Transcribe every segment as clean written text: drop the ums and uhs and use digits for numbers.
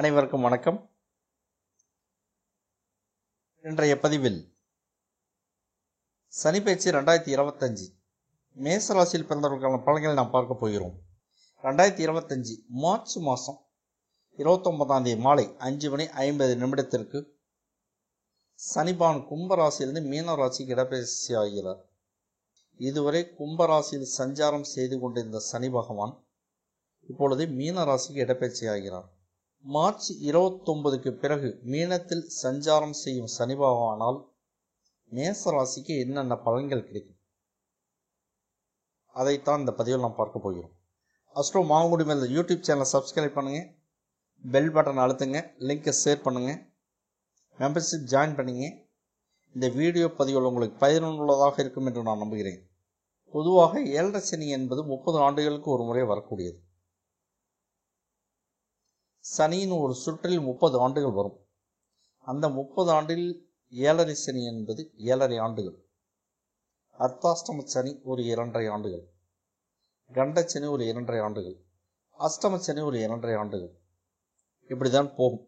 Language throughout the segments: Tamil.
அனைவருக்கும் வணக்கம். இன்றைய பதிவில் சனி பெயர்ச்சி 2025 மேசராசியில் பிறந்தவர்களுக்கான பலன்களை நாம் பார்க்க போகிறோம். 2025 மார்ச் மாதம் 29ஆம் தேதி மாலை 5:50 சனிபான் கும்பராசியிலிருந்து மீன ராசிக்கு இடப்பெயர்ச்சி ஆகிறார். இதுவரை கும்பராசியில் சஞ்சாரம் செய்து கொண்டிருந்த சனி பகவான் இப்பொழுது மீன ராசிக்கு இடப்பெயர்ச்சி ஆகிறார். மார்ச் 29க்கு பிறகு மீனத்தில் சஞ்சாரம் செய்யும் சனி பகவானால் மேச ராசிக்கு என்னென்ன பலன்கள் கிடைக்கும், அதைத்தான் இந்த பதிவில் நாம் பார்க்க போகிறோம். அஸ்ட்ரோ மாங்குடி மேல் யூடியூப் சேனலை சப்ஸ்கிரைப் பண்ணுங்க, பெல் பட்டன் அழுத்துங்க, லிங்கை ஷேர் பண்ணுங்க, மெம்பர்ஷிப் ஜாயின் பண்ணிங்க. இந்த வீடியோ பதிவுகள் உங்களுக்கு பயனுள்ளதாக இருக்கும் என்று நான் நம்புகிறேன். பொதுவாக 7.5 சனி என்பது 30 ஆண்டுகளுக்கு ஒரு முறை வரக்கூடியது. சனியின் ஒரு சுற்றில் 30 ஆண்டுகள் வரும். அந்த 30 ஆண்டில் 7.5 சனி என்பது 7.5 ஆண்டுகள். அர்த்தாஷ்டம சனி ஒரு 2.5 ஆண்டுகள், கண்டச்சனி ஒரு 2.5 ஆண்டுகள், அஷ்டம சனி ஒரு 2.5 ஆண்டுகள். இப்படிதான் போகும்.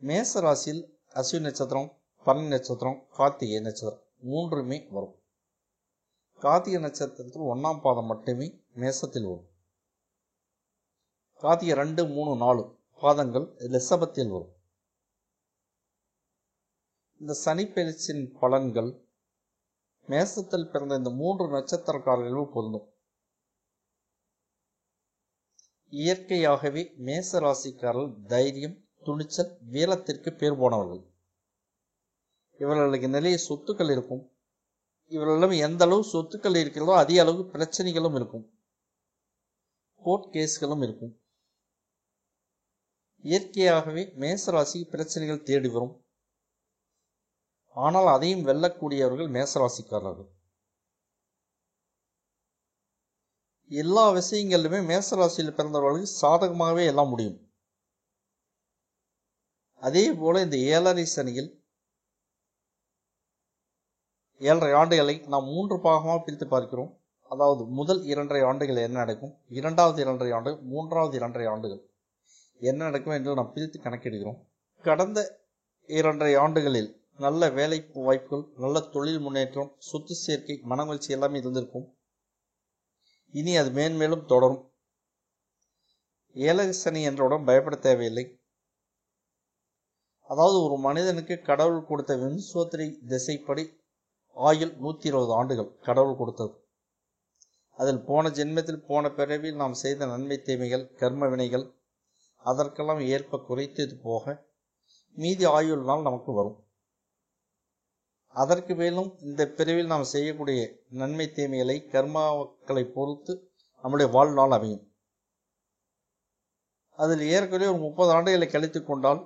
மேச ராசியில் அஸ்வினி நட்சத்திரம், பரணி நட்சத்திரம், கார்த்திகை நட்சத்திரம் மூன்றுமே வரும். கார்த்திகை நட்சத்திரத்தில் 1ஆம் பாதம் மட்டுமே மேசத்தில் வரும். கார்த்திகை 2, 3, 4 பாதங்கள் ரிஷபத்தில் வரும். இந்த சனி பெயர்ச்சியின் பலன்கள் மேசத்தில் பிறந்த இந்த 3 நட்சத்திரக்காரர்களும் பொருந்தும். இயற்கையாகவே மேச ராசிக்காரர்கள் தைரியம், துணிச்சல், வீரத்திற்கு பேர் போனவர்கள். இவர்களுக்கு நிறைய சொத்துக்கள் இருக்கும். இவர்களிடம் எந்த அளவு சொத்துக்கள் இருக்கிறதோ அதிக அளவு பிரச்சனைகளும் இருக்கும், கோர்ட் கேஸ்களும் இருக்கும். இயற்கையாகவே மேசராசிக்கு பிரச்சனைகள் தேடி வரும். ஆனால் அதையும் வெல்லக்கூடியவர்கள் மேசராசிக்காரர்கள். எல்லா விஷயங்களிலுமே மேசராசியில் பிறந்தவர்களுக்கு சாதகமாகவே எல்லாம் முடியும். அதே போல இந்த 7.5 சனியில் 7.5 ஆண்டுகளை நாம் 3 பாகமாக பிரித்து பார்க்கிறோம். அதாவது முதல் 2.5 ஆண்டுகள் என்ன நடக்கும், இரண்டாவது 2.5 ஆண்டு, மூன்றாவது 2.5 ஆண்டுகள் என்ன நடக்கும் என்று நாம் பிரித்து கணக்கெடுக்கிறோம். கடந்த 2.5 ஆண்டுகளில் நல்ல வேலை வாய்ப்புகள், நல்ல தொழில் முன்னேற்றம், சொத்து சேர்க்கை, மனமகிழ்ச்சி எல்லாமே இருந்திருக்கும். இனி அது மேன்மேலும் தொடரும். 7.5 சனி என்றவுடன் பயப்பட தேவையில்லை. அதாவது ஒரு மனிதனுக்கு கடவுள் கொடுத்த விம்சோத்திரி திசைப்படி ஆயுள் 120 ஆண்டுகள் கடவுள் கொடுத்தது. அதில் போன ஜென்மத்தில் போன பிறவியில் நாம் செய்த நன்மை தீமைகள், கர்ம வினைகள் அதற்கெல்லாம் ஏற்ப குறைத்தது போக மீதி ஆயுள் நாள் நமக்கு வரும். அதற்கு மேலும் இந்த பிரிவில் நாம் செய்யக்கூடிய நன்மை தீமைகளை, கர்மாக்களை பொறுத்து நம்முடைய வாழ்நாள் அமையும். அதில் ஏற்கனவே ஒரு 30 ஆண்டுகளை கழித்து கொண்டால்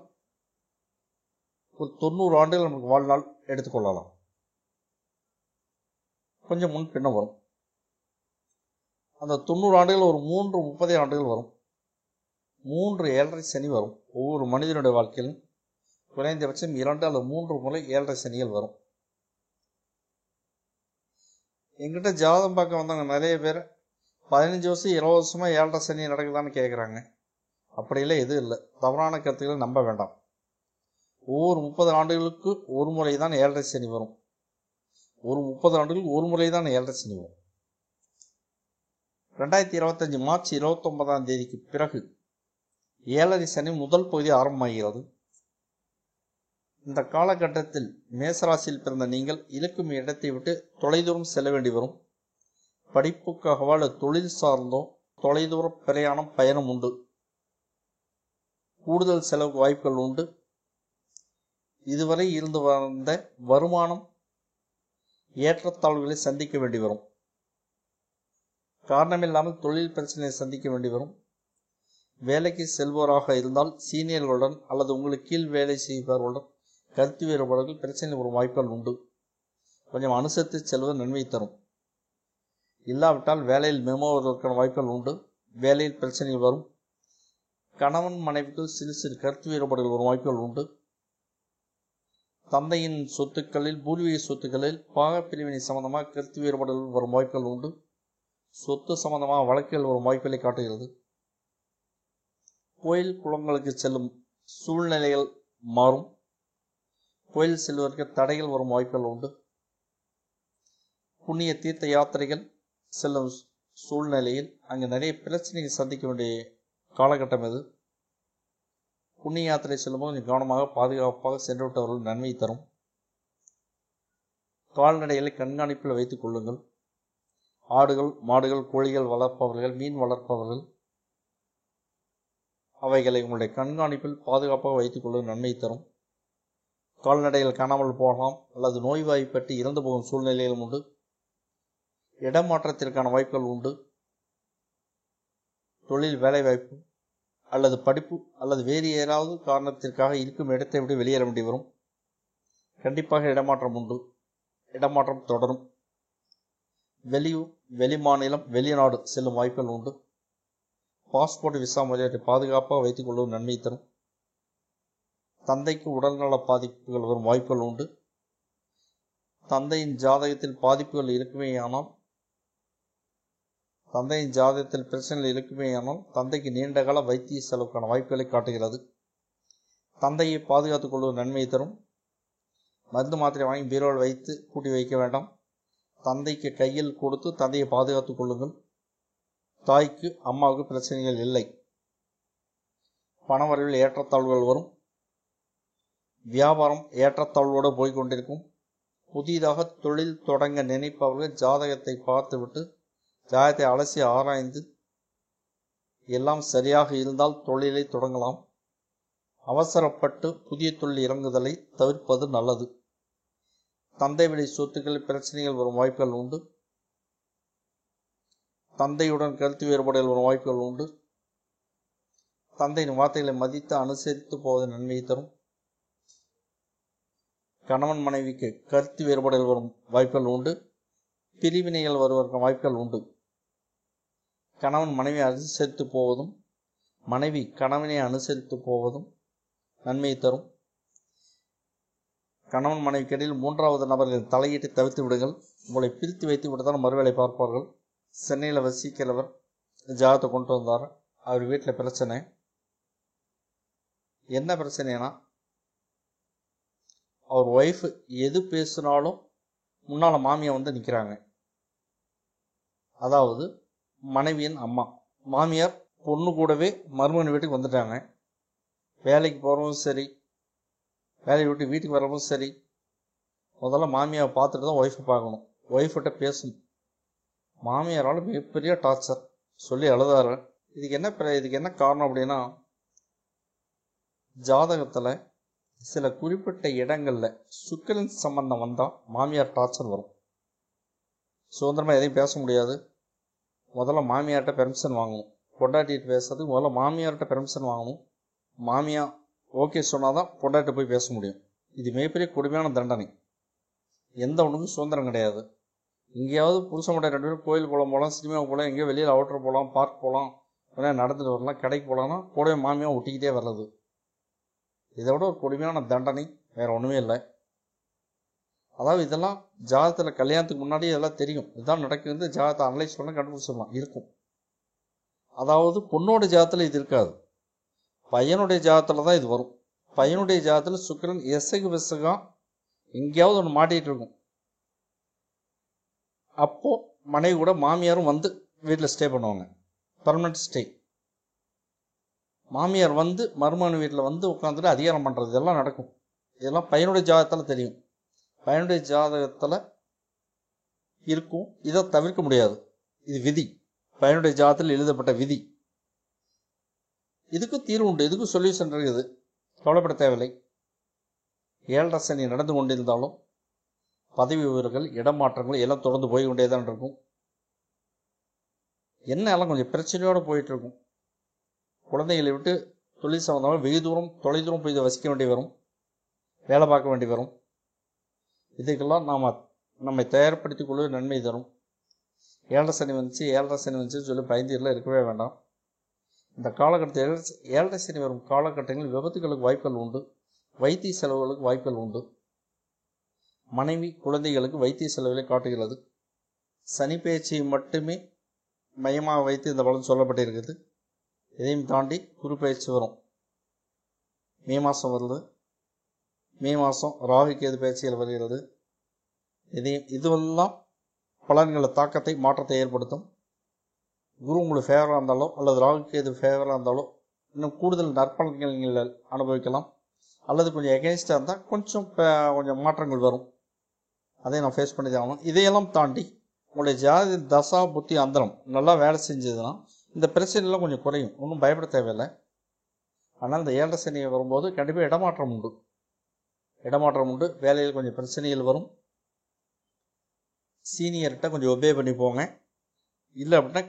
ஒரு 90 ஆண்டுகள் நமக்கு வாழ்நாள் எடுத்துக்கொள்ளலாம். கொஞ்சம் முன் பின்ன வரும். அந்த 90 ஆண்டுகள் ஒரு 30 ஆண்டுகள் வரும். 3 7.5 சனி வரும். ஒவ்வொரு மனிதனுடைய வாழ்க்கையிலும் குறைந்தபட்சம் 2 அல்லது 3 முறை 7.5 சனிகள் வரும். எங்கிட்ட ஜாதகம் பார்க்க வந்தாங்க நிறைய பேர் 15 வருஷம் 20 வருஷமா 7.5 சனி நடக்குதான்னு கேட்குறாங்க. அப்படியெல்லாம் எதுவும் இல்லை. தவறான கருத்துக்களை நம்ப வேண்டாம். ஒவ்வொரு 30 ஆண்டுகளுக்கு ஒரு முறை தான் 7.5 சனி வரும். ஒரு 30 ஆண்டுகளுக்கு ஒரு முறை தான் 7.5 சனி வரும். 2025 மார்ச் 29ஆம் தேதிக்கு பிறகு 7.5 சனி முதல் பகுதி ஆரம்பமாகிறது. இந்த காலகட்டத்தில் மேசராசியில் பிறந்த நீங்கள் இருக்கும் இடத்தை விட்டு தொலைதூரம் செல்ல வேண்டி வரும். படிப்புக்காகவோ அல்லது தொழில் சார்ந்தோ தொலைதூர பிரயாணம், பயணம் உண்டு. கூடுதல் செலவு வாய்ப்புகள் உண்டு. இதுவரை இருந்து வந்த வருமானம் ஏற்றத்தாழ்வுகளை சந்திக்க வேண்டி வரும். காரணமில்லாமல் தொழில் பிரச்சனையை சந்திக்க வேண்டி வரும். வேலைக்கு செல்வோராக இருந்தால் சீனியர்களுடன் அல்லது உங்களுக்கு கீழ் வேலை செய்பவர்களுடன் கருத்து வேறுபாடுகள், பிரச்சனை வரும் வாய்ப்புகள் உண்டு. கொஞ்சம் அனுசரித்து செல்வது நன்மை தரும். இல்லாவிட்டால் வேலையில் மெமோ வருவதற்கான வாய்ப்புகள் உண்டு. வேலையில் பிரச்சனைகள் வரும். கணவன் மனைவிக்குள் சிறு சிறு கருத்து வேறுபாடுகள் வரும் வாய்ப்புகள் உண்டு. தந்தையின் சொத்துக்களில், பூர்வீக சொத்துக்களில் பாகப்பிரிவினை சம்பந்தமாக கருத்து வேறுபாடுகள் வரும் வாய்ப்புகள் உண்டு. சொத்து சம்பந்தமாக வழக்குகள் வரும் வாய்ப்புகளை காட்டுகிறது. கோயில் குளங்களுக்கு செல்லும் சூழ்நிலைகள் மாறும். கோயில் செல்வதற்கு தடைகள் வரும் வாய்ப்புகள் உண்டு. புண்ணிய தீர்த்த யாத்திரைகள் செல்லும் சூழ்நிலையில் அங்கு நிறைய பிரச்சனைகள் சந்திக்க வேண்டிய காலகட்டம் இது. புண்ணிய யாத்திரை செல்லும்போது கொஞ்சம் கவனமாக பாதுகாப்பாக சென்று விட்டவர்கள் நன்மை தரும். கால்நடைகளை கண்காணிப்பில் வைத்துக் கொள்ளுங்கள். ஆடுகள், மாடுகள், கோழிகள் வளர்ப்பவர்கள், மீன் வளர்ப்பவர்கள் அவைகளை உங்களுடைய கண்காணிப்பில் பாதுகாப்பாக வைத்துக் கொள்வது நன்மை தரும். கால்நடைகள் காணாமல் போகலாம் அல்லது நோய்வாய்ப்பட்டு இறந்து போகும் சூழ்நிலைகளும் உண்டு. இடமாற்றத்திற்கான வாய்ப்புகள் உண்டு. தொழில், வேலைவாய்ப்பு அல்லது படிப்பு அல்லது வேறு ஏதாவது காரணத்திற்காக இருக்கும் இடத்தை விட்டு வெளியேற வேண்டி வரும். கண்டிப்பாக இடமாற்றம் உண்டு. இடமாற்றம் தொடரும். வெளியூர், வெளிமாநிலம், வெளிநாடு செல்லும் வாய்ப்புகள் உண்டு. பாஸ்போர்ட், விசா முதலியவற்றை பாதுகாப்பாக வைத்துக் கொள்வது நன்மை தரும். தந்தைக்கு உடல்நல பாதிப்புகள் வரும் வாய்ப்புகள் உண்டு. தந்தையின் ஜாதகத்தில் பாதிப்புகள் இருக்குமேயானால், தந்தையின் ஜாதகத்தில் பிரச்சனைகள் இருக்குமேயானால் தந்தைக்கு நீண்டகால வைத்திய செலவுக்கான வாய்ப்புகளை காட்டுகிறது. தந்தையை பாதுகாத்துக் கொள்வது நன்மை தரும். மருந்து மாத்திரை வாங்கி பீரோவில் வைத்து பூட்டி வைக்க வேண்டாம். தந்தைக்கு கையில் கொடுத்து தந்தையை பாதுகாத்துக் கொள்ளுங்கள். தாய்க்கு, அம்மாவுக்கு பிரச்சனைகள் இல்லை. பணவரவில் ஏற்றத்தாழ்வுகள் வரும். வியாபாரம் ஏற்றத்தாழ்வோடு போய்கொண்டிருக்கும். புதிதாக தொழில் தொடங்க நினைப்பவர்கள் ஜாதகத்தை பார்த்துவிட்டு ஜாதகத்தை அலசி ஆராய்ந்து எல்லாம் சரியாக இருந்தால் தொழிலை தொடங்கலாம். அவசரப்பட்டு புதிய தொழில் இறங்குதலை தவிர்ப்பது நல்லது. தந்தை வழி சொத்துக்களில் பிரச்சனைகள் வரும் வாய்ப்புகள் உண்டு. தந்தையுடன் கருத்து வேறுபாடுகள் வரும் வாய்ப்புகள் உண்டு. தந்தையின் வார்த்தைகளை மதித்து அனுசரித்து போவது நன்மையை தரும். கணவன் மனைவிக்கு கருத்து வேறுபாடுகள் வரும் வாய்ப்புகள் உண்டு. பிரிவினைகள் வருவதற்கு வாய்ப்புகள் உண்டு. கணவன் மனைவி அனுசரித்து போவதும் மனைவி கணவனை அனுசரித்து போவதும் நன்மையை தரும். கணவன் மனைவிக்கிடையில் மூன்றாவது நபர்களின் தலையீட்டை தவிர்த்து விடுங்கள். உங்களை பிரித்து வைத்து விட்டுதான் மறுவேளை பார்ப்பார்கள். சென்னையில் வசிக்கிறவர் ஜாதகத்தை கொண்டு வந்தார். அவர் வீட்டில் பிரச்சனை. என்ன பிரச்சனைனா, அவர் ஒய்ஃப் எது பேசினாலும் முன்னால் மாமியா வந்து நிற்கிறாங்க. அதாவது மனைவியின் அம்மா. மாமியார் பொண்ணு கூடவே மருமகன் வீட்டுக்கு வந்துட்டாங்க. வேலைக்கு போகிறவும் சரி, வேலையை விட்டு வீட்டுக்கு வரவும் சரி, முதல்ல மாமியாவை பார்த்துட்டு தான் ஒய்ஃபை பார்க்கணும். ஒய்ஃப்கிட்ட பேசணும். மாமியாரால் மிகப்பெரிய டார்ச்சர் சொல்லி அழுதாரு. இதுக்கு என்ன காரணம் அப்படின்னா, ஜாதகத்தில் சில குறிப்பிட்ட இடங்களில் சுக்கிரன் சம்பந்தம் வந்தால் மாமியார் டார்ச்சர் வரும். சுதந்திரமாக எதையும் பேச முடியாது. முதல்ல மாமியார்கிட்ட பெர்மிஷன் வாங்கணும். பொண்டாட்டிகிட்ட பேசுறதுக்கு முதல்ல மாமியார்கிட்ட பெர்மிஷன் வாங்கணும். மாமியார் ஓகே சொன்னாதான் பொண்டாட்டி போய் பேச முடியும். இது மிகப்பெரிய கொடுமையான தண்டனை. எந்த ஒன்றுக்கும் சுதந்திரம் கிடையாது. எங்கேயாவது புருஷன் மட்டும் 2 பேரும் கோயில் குளம் போகலாம், சினிமா போகலாம், எங்கேயோ வெளியில் அவுட்டர் போகலாம், பார்க் போகலாம், நடந்துட்டு வரலாம், கடைக்கு போகலாம்னா கூடவே மாமியாக ஒட்டிக்கிட்டே வர்றது. இதை விட ஒரு கொடுமையான தண்டனை வேற ஒன்றுமே இல்லை. அதாவது இதெல்லாம் ஜாதகத்தில் கல்யாணத்துக்கு முன்னாடி இதெல்லாம் தெரியும். இதுதான் நடக்குது. ஜாதகத்தை அனலைஸ் பண்ண கண்டுபிடிச்சிடலாம். இருக்கும். அதாவது பொண்ணோட ஜாதகத்தில் இது இருக்காது. பையனுடைய ஜாதகத்தில் தான் இது வரும். பையனுடைய ஜாதகத்தில் சுக்கிரன் எசகு விசகா எங்கேயாவது ஒன்று மாட்டிகிட்டு இருக்கும். அப்போ மனைவி கூட மாமியாரும் வந்து வீட்டில் ஸ்டே பண்ணுவாங்க. Permanent stay. மாமியார் வந்து மருமகன் வீட்டில் வந்து உட்காந்துட்டு அதிகாரம் பண்ணுறது இதெல்லாம் நடக்கும். இதெல்லாம் பையனுடைய ஜாதகத்தில் தெரியும். பையனுடைய ஜாதகத்தில் இருக்கும். இதை தவிர்க்க முடியாது. இது விதி. பையனுடைய ஜாதகத்தில் எழுதப்பட்ட விதி. இதுக்கும் தீர்வு உண்டு. இதுக்கும் சொல்யூஷன் இருக்குது. கவலைப்பட தேவையில்லை. 7.5 சனி நடந்து கொண்டிருந்தாலும் பதவி உயர்வுகள், இடமாற்றங்கள் எல்லாம் தொடர்ந்து போய் கொண்டே தான் இருக்கும். என்ன எல்லாம் கொஞ்சம் பிரச்சனையோடு போயிட்டு இருக்கும். குழந்தைகளை விட்டு தொழில் சம்பந்தமாக வெகு தூரம் தொலைதூரம் போய் வசிக்க வேண்டி வரும். வேலை பார்க்க வேண்டி வரும். இதுக்கெல்லாம் நம்மை தயார்படுத்திக் கொள்வது நன்மை தரும். 7.5 சனி வந்துச்சு சொல்லி பயந்தீரில் இருக்கவே வேண்டாம். இந்த காலகட்டத்தில் 7.5 சனி வரும் காலகட்டங்களில் விபத்துகளுக்கு வாய்ப்புகள் உண்டு. வைத்திய செலவுகளுக்கு வாய்ப்புகள் உண்டு. மனைவி, குழந்தைகளுக்கு வைத்திய செலவுகளை காட்டுகிறது. சனி பயிற்சியை மட்டுமே மையமாக வைத்து இந்த பலன் சொல்லப்பட்டிருக்கிறது. இதையும் தாண்டி குரு பயிற்சி வரும். மே மாதம் வருது. மே மாதம் ராகு கேது பயிற்சிகள் வருகிறது. இதுவெல்லாம் பலன்களை தாக்கத்தை மாற்றத்தை ஏற்படுத்தும். குரு உங்களுக்கு ஃபேவராக இருந்தாலோ அல்லது ராகு கேது ஃபேவராக இருந்தாலோ இன்னும் கூடுதல் நற்பலன்கள் நீங்கள் அனுபவிக்கலாம். அல்லது கொஞ்சம் எகென்ஸ்டாக இருந்தால் கொஞ்சம் மாற்றங்கள் வரும். அதை நான் ஃபேஸ் பண்ணி தான் ஆகணும். இதையெல்லாம் தாண்டி உங்களுடைய ஜாதி தசா புத்தி அந்தரம் நல்லா வேலை செஞ்சதுன்னா இந்த பிரச்சனைலாம் கொஞ்சம் குறையும். ஒன்றும் பயப்பட தேவையில்லை. ஆனால் இந்த 7.5 சனி வரும்போது கண்டிப்பாக இடமாற்றம் உண்டு. வேலையில் கொஞ்சம் பிரச்சனைகள் வரும். சீனியர்கிட்ட கொஞ்சம் ஒபே பண்ணி போங்க. இல்லை அப்படின்னா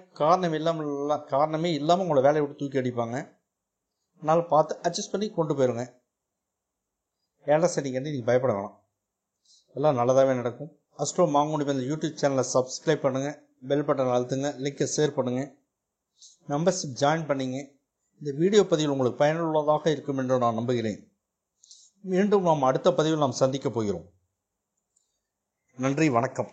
காரணமே இல்லாமல் உங்களை வேலையை விட்டு தூக்கி அடிப்பாங்க. அதனால் பார்த்து அட்ஜஸ்ட் பண்ணி கொண்டு போயிருங்க. 7.5 சனிக்கு நீங்கள் பயப்பட வேணாம். எல்லாம் நல்லதாகவே நடக்கும். அஸ்ட்ரோ மாங்குடி இந்த யூடியூப் சேனலை சப்ஸ்கிரைப் பண்ணுங்கள். பெல் பட்டன் அழுத்துங்க. லிங்கை ஷேர் பண்ணுங்கள். மெம்பர்ஷிப் ஜாயின் பண்ணிங்க. இந்த வீடியோ பதிவில் உங்களுக்கு பயனுள்ளதாக இருக்கும் என்று நான் நம்புகிறேன். மீண்டும் நாம் அடுத்த பதிவில் நாம் சந்திக்க போகிறோம். நன்றி, வணக்கம்.